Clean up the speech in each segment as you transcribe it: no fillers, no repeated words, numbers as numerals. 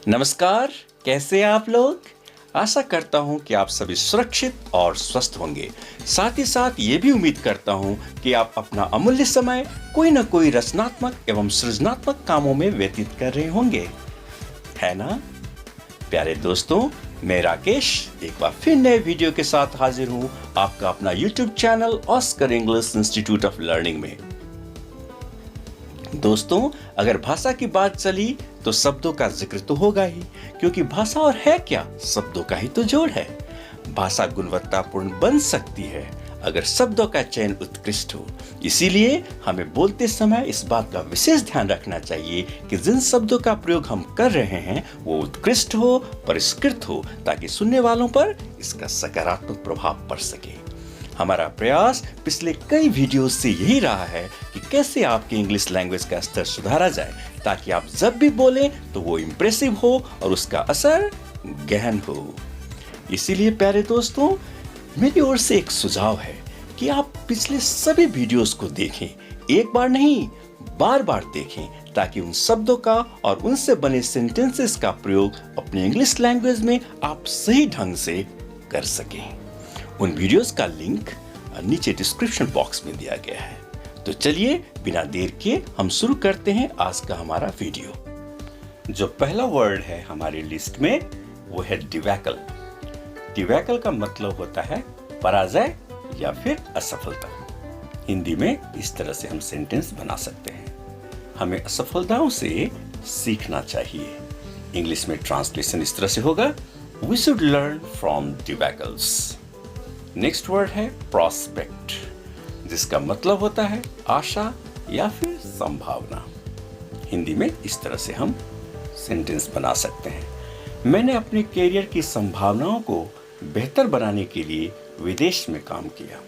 नमस्कार, कैसे हैं आप लोग? आशा करता हूं कि आप सभी सुरक्षित और स्वस्थ होंगे। साथ ही साथ ये भी उम्मीद करता हूं कि आप अपना अमूल्य समय कोई न कोई रचनात्मक एवं सृजनात्मक कामों में व्यतीत कर रहे होंगे, है ना? प्यारे दोस्तों, मैं राकेश एक बार फिर नए वीडियो के साथ हाजिर हूं आपका अपना YouTube channel Oscar English institute of learning में। दोस्तों, अगर भाषा की बात चली तो शब्दों का जिक्र तो होगा ही, क्योंकि भाषा और है क्या, शब्दों का ही तो जोड़ है। भाषा गुणवत्तापूर्ण बन सकती है अगर शब्दों का चयन उत्कृष्ट हो। इसीलिए हमें बोलते समय इस बात का विशेष ध्यान रखना चाहिए कि जिन शब्दों का प्रयोग हम कर रहे हैं वो उत्कृष्ट हो, परिष्कृत हो, ताकि सुनने वालों पर इसका सकारात्मक प्रभाव पड़ सके। हमारा प्रयास पिछले कई वीडियोस से यही रहा है कि कैसे आपकी इंग्लिश लैंग्वेज का स्तर सुधारा जाए, ताकि आप जब भी बोलें तो वो इम्प्रेसिव हो और उसका असर गहन हो। इसीलिए प्यारे दोस्तों, मेरी ओर से एक सुझाव है कि आप पिछले सभी वीडियोस को देखें, एक बार नहीं बार बार देखें, ताकि उन शब्दों का और उनसे बने सेंटेंसेस का प्रयोग अपनी इंग्लिश लैंग्वेज में आप सही ढंग से कर सकें। उन वीडियोस का लिंक नीचे डिस्क्रिप्शन बॉक्स में दिया गया है। तो चलिए बिना देर के हम शुरू करते हैं आज का हमारा वीडियो। जो पहला वर्ड है हमारी लिस्ट में वो है डिवैकल। डिवैकल का मतलब होता है पराजय या फिर असफलता। हिंदी में इस तरह से हम सेंटेंस बना सकते हैं, हमें असफलताओं से सीखना चाहिए। इंग्लिश में ट्रांसलेशन इस तरह से होगा, we should learn from debacles. Next word है प्रॉस्पेक्ट, जिसका मतलब होता है आशा या फिर संभावना। हिंदी में इस तरह से हम सेंटेंस बना सकते हैं, मैंने अपने करियर की संभावनाओं को बेहतर बनाने के लिए विदेश में काम किया।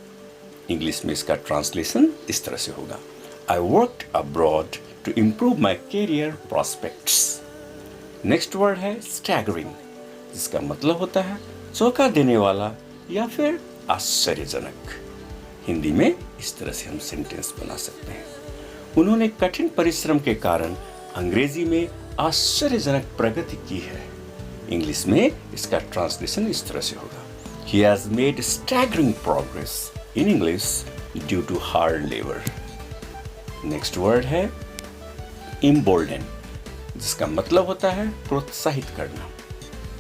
इंग्लिश में इसका ट्रांसलेशन इस तरह से होगा, I worked abroad to improve my career prospects. Next word है स्टैगरिंग, जिसका मतलब होता है चौंका देने वाला या फिर आश्चर्यजनक। हिंदी में इस तरह से हम सेंटेंस बना सकते हैं, उन्होंने कठिन परिश्रम के कारण अंग्रेजी में आश्चर्यजनक प्रगति की है। इंग्लिश में इसका ट्रांसलेशन इस तरह से होगा, he has made staggering progress in English due to hard labor। Next word है embolden, जिसका मतलब होता है प्रोत्साहित करना।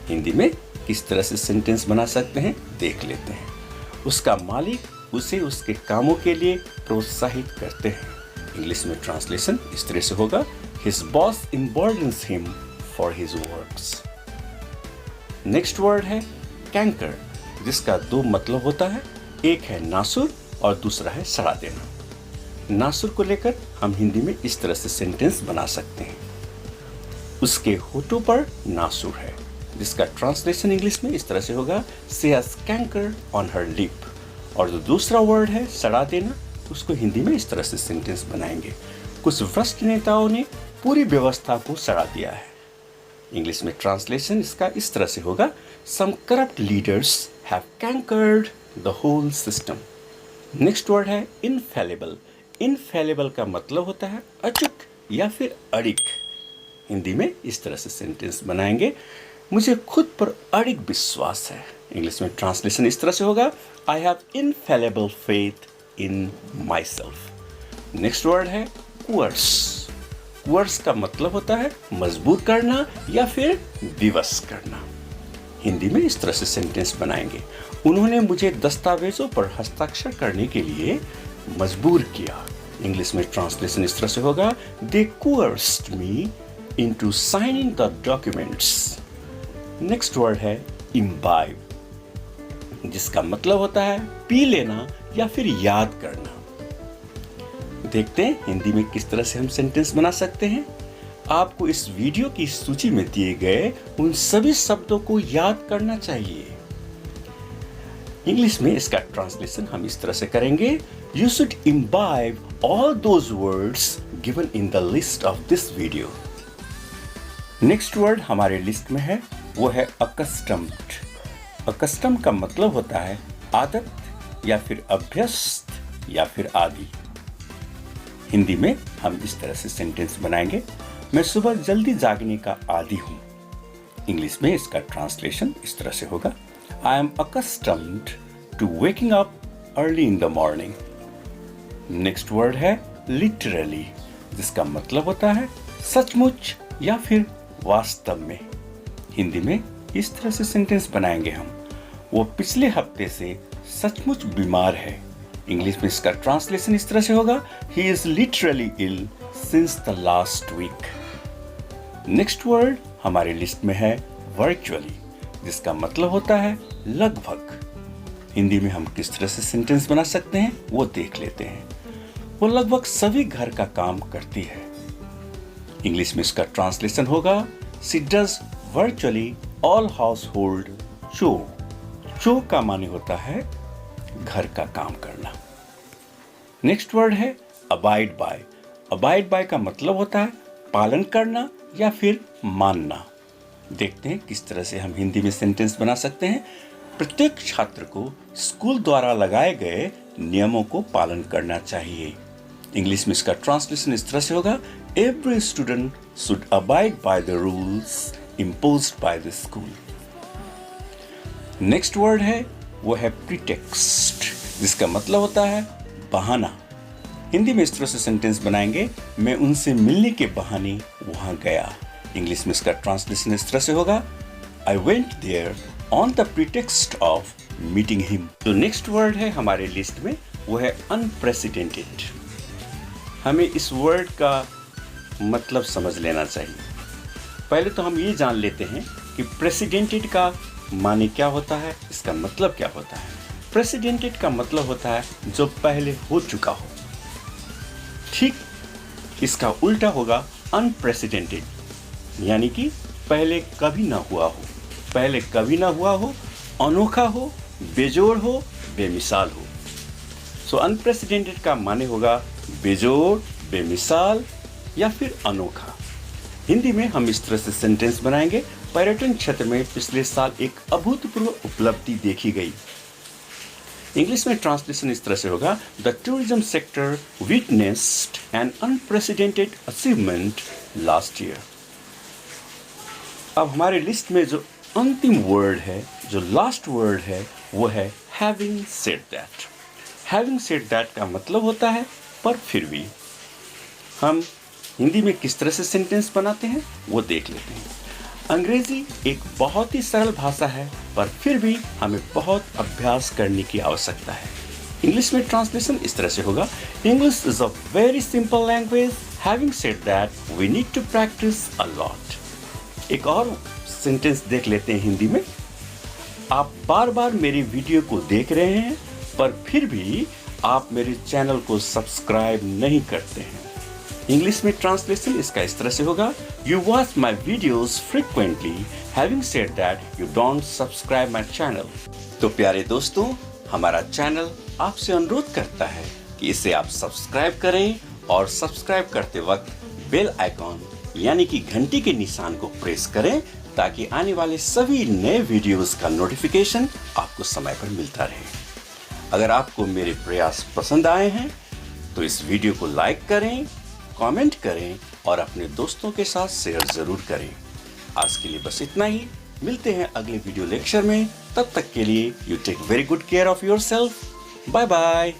हिंदी में किस तरह से सेंटेंस बना सकते हैं देख लेते हैं, उसका मालिक उसे उसके कामों के लिए प्रोत्साहित करते हैं। इंग्लिश में ट्रांसलेशन इस तरह से होगा, his boss emboldens him for his works। Next word है कैंकर, जिसका दो मतलब होता है, एक है नासुर और दूसरा है सड़ा देना। नासुर को लेकर हम हिंदी में इस तरह से सेंटेंस बना सकते हैं, उसके होठों पर नासुर है, जिसका ट्रांसलेशन इंग्लिश में इस तरह से होगा, she has canker on her lip। और जो दूसरा वर्ड है सड़ा देना, उसको हिंदी में इस तरह से सेंटेंस बनाएंगे, कुछ भ्रष्ट नेताओं ने पूरी व्यवस्था को सड़ा दिया है। इंग्लिश में ट्रांसलेशन इसका इस तरह से होगा, some corrupt leaders have cankered the whole system। Next word है infallible। infallible का मतलब होता है अचूक या फिर अड़िग। हिंदी में इस तरह से सेंटेंस बनाएंगे, मुझे खुद पर अड़िग विश्वास है। इंग्लिश में ट्रांसलेशन इस तरह से होगा, I have infallible faith in myself। Next word है coerce। coerce का मतलब होता है मजबूर करना या फिर विवश करना। हिंदी में इस तरह से सेंटेंस बनाएंगे, उन्होंने मुझे दस्तावेजों पर हस्ताक्षर करने के लिए मजबूर किया। इंग्लिश में ट्रांसलेशन इस तरह से होगा, they coerced me into signing the documents। Next word है imbibe, जिसका मतलब होता है पी लेना या फिर याद करना। देखते हैं हिंदी में किस तरह से हम सेंटेंस बना सकते हैं। आपको इस वीडियो की सूची में दिए गए उन सभी शब्दों को याद करना चाहिए। इंग्लिश में इसका ट्रांसलेशन हम इस तरह से करेंगे, you should imbibe all those words given in the list of this video। Next word हमारे लिस्ट में है वो है accustomed। accustomed का मतलब होता है आदत या फिर अभ्यस्त या फिर आदी। हिंदी में हम इस तरह से सेंटेंस बनाएंगे, मैं सुबह जल्दी जागने का आदी हूँ। इंग्लिश में इसका ट्रांसलेशन इस तरह से होगा, I am accustomed to waking up early in the morning. Next word है लिटरली, जिसका मतलब होता है सचमुच या फिर वास्तव में। हिंदी में इस तरह से सेंटेंस बनाएंगे हम, वो पिछले हफ्ते से सचमुच बीमार है। इंग्लिश में इसका ट्रांसलेशन इस तरह से होगा, he is literally ill since the last week. Next word हमारी लिस्ट में है वर्चुअली, जिसका मतलब होता है लगभग। हिंदी में हम किस तरह से सेंटेंस बना सकते हैं वो देख लेते हैं। वो लगभग सभी घर का काम करती है। इंग्लिश में इसका ट्रांसलेशन होगा, she does virtually all house hold चोर। चोर का माने होता है घर का काम करना। नेक्स्ट वर्ड है अबाइड बाय। अबाइड बाय का मतलब होता है पालन करना या फिर मानना। देखते हैं किस तरह से हम हिंदी में सेंटेंस बना सकते हैं। प्रत्येक छात्र को स्कूल द्वारा लगाए गए नियमों को पालन करना चाहिए। इंग्लिश में इसका ट्रांसलेशन इस तरह से होगा, every student should abide by the rules imposed by the school. Next word है वो है प्रीटेक्स्ट, जिसका मतलब होता है बहाना। हिंदी में इस तरह से सेंटेंस बनाएंगे, मैं उनसे मिलने के बहाने वहां गया। इंग्लिश में इसका ट्रांसलेशन इस तरह से होगा, I went there on the pretext of meeting him. जो नेक्स्ट वर्ड है हमारे लिस्ट में वो है अनप्रेसिडेंटेड। हमें इस वर्ड का मतलब समझ लेना चाहिए। पहले तो हम ये जान लेते हैं कि प्रेसिडेंटेड का माने क्या होता है, इसका मतलब क्या होता है। प्रेसिडेंटेड का मतलब होता है जो पहले हो चुका हो। ठीक इसका उल्टा होगा अनप्रेसिडेंटेड, यानी कि पहले कभी ना हुआ हो। पहले कभी ना हुआ हो, अनोखा हो, बेजोड़ हो, बेमिसाल हो। सो अनप्रेसिडेंटेड का माने होगा बेजोड़, बेमिसाल या फिर अनोखा। हिंदी में हम इस तरह से सेंटेंस बनाएंगे, पर्यटन क्षेत्र में पिछले साल एक अभूतपूर्व उपलब्धि देखी गई। इंग्लिश में ट्रांसलेशन इस तरह से होगा, the tourism sector witnessed an unprecedented achievement last year. अब हमारे लिस्ट में जो अंतिम वर्ड है, जो लास्ट वर्ड है, वो है having said that. Having said that का मतलब होता है पर फिर भी। हम हिंदी में किस तरह से सेंटेंस बनाते हैं वो देख लेते हैं। अंग्रेजी एक बहुत ही सरल भाषा है, पर फिर भी हमें बहुत अभ्यास करने की आवश्यकता है। इंग्लिश में ट्रांसलेशन इस तरह से होगा, English is a very simple language, having said that we need to practise a lot. एक और सेंटेंस देख लेते हैं हिंदी में। आप बार बार मेरी वीडियो को देख रहे हैं, पर फिर भी आप मेरे चैनल को सब्सक्राइब नहीं करते हैं। इंग्लिश में ट्रांसलेशन इसका इस तरह से होगा, you watch my videos frequently, having said that you don't subscribe my channel. तो प्यारे दोस्तों, हमारा चैनल आपसे अनुरोध करता है कि इसे आप सब्सक्राइब करें और सब्सक्राइब करते वक्त बेल आइकॉन यानी कि घंटी के निशान को प्रेस करें, ताकि आने वाले सभी नए वीडियोस का नोटिफिकेशन आपको समय पर मिलता रहे। अगर आपको मेरे प्रयास पसंद आए हैं तो इस वीडियो को लाइक करें, कमेंट करें और अपने दोस्तों के साथ शेयर जरूर करें। आज के लिए बस इतना ही। मिलते हैं अगले वीडियो लेक्चर में। तब तक के लिए you take very good care of yourself. Bye bye.